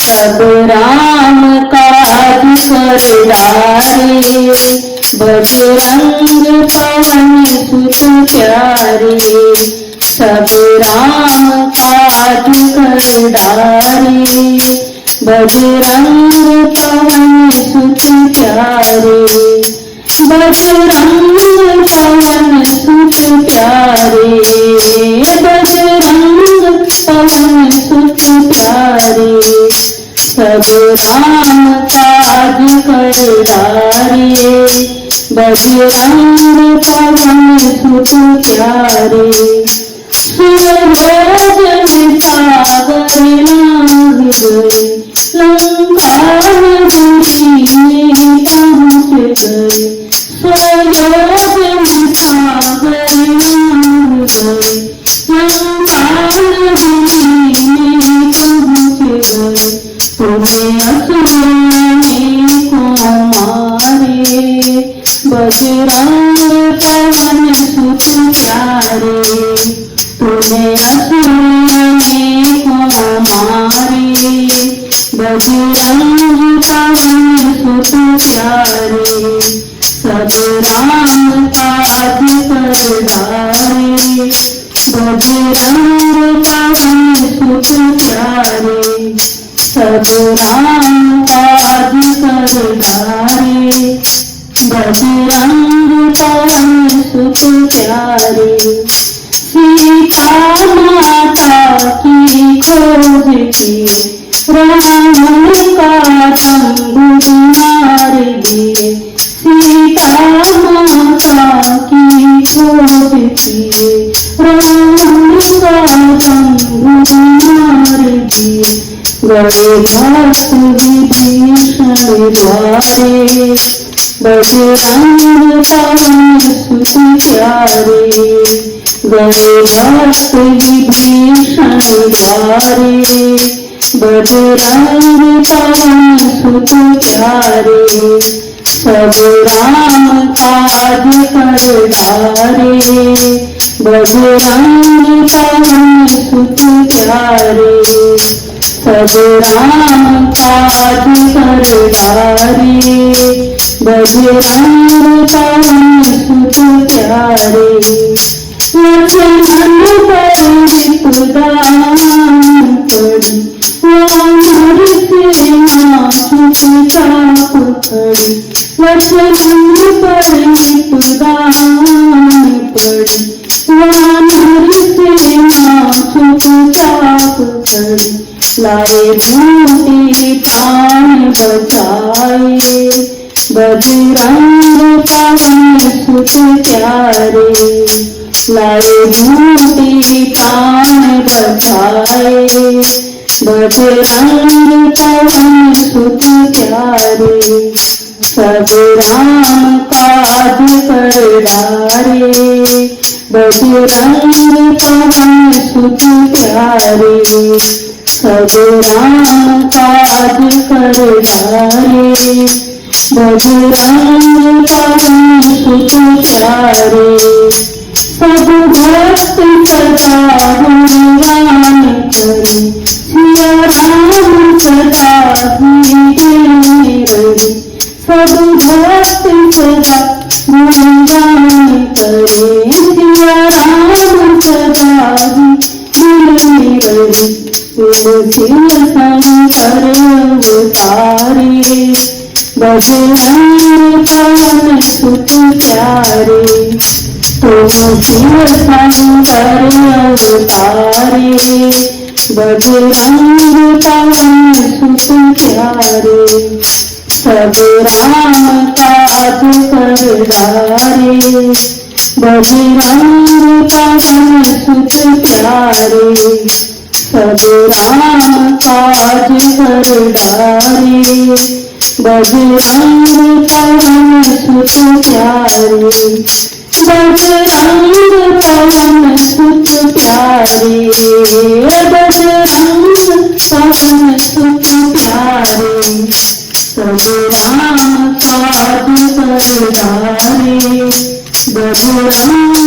सब राम काज कर डारे, बजरंग पवन सुत प्यारे। सब राम काज कर डारे, बजरंग पवन सुत प्यारे। बजरंग पवन सुत प्यारे, बजरंग पवन सुत प्यारे। सब राम काज कर डारे, बजरंग पवन सुत प्यारे। सूरज में सागर नाग गए, लंका नगरी में पहुँच गए। सूरज में सागर नाग गए, लंका नगरी में पहुँच गए। तुम्हें असुरने को मारे, बजरंग पवन सुत प्यारे। तुम्हें असुरने को मारे, बजरंग पवन सुत प्यारे। सब राम काज कर डारे, बजरंग पवन सुत प्यारे। सब राम काज कर डारे, बजरंग पवन सुत प्यारे। सीता माता की खोज किए, रावण का चंगुल मार दिए। सीता माता की खोज किए, रावण का चंगुल मार दिए। गए भक्त विभीषण द्वारे, बजरंग पवन सुत प्यारे। गए भक्त विभीषण द्वारे, बजरंग पवन सुत प्यारे। सब राम काज कर डारे, बजरंग पवन सुत प्यारे। सब राम काज कर डारे, बजरंग पवन सुत प्यारे। लक्ष्मण पर विपदान पड़ी, वानर सेना चुपचाप खड़ी। लक्ष्मण पर विपदान पड़ी, वानर सेना चुपचाप खड़ी। लाए बूटी प्राण बचाए, बजरंग पवन सुत प्यारे। लाए बूटी प्राण बचाए, बजरंग पवन सुत प्यारे। सब राम काज कर डारे, बजरंग पवन सुत प्यारे। सब राम काज कर डारे, बजरंग पवन सुत प्यारे। सब भक्त सदा गुणगान करे, सिया राम सदा गीत में रहे। सब भक्त सदा गुणगान करे, सिया राम सदा गीत में रहे। शिव शंकर अवतारे, बजरंग पवन सुत प्यारे। तुम शिव शंकर अवतारे, बजरंग पवन सुत प्यारे। सब राम काज कर डारे, बजरंग पवन सुत प्यारे। सब राम काज कर डारे, बजरंग पवन सुत प्यारे। बजरंग पवन सुत प्यारे, बजरंग पवन सुत प्यारे। सब राम काज कर डारे, बजरंग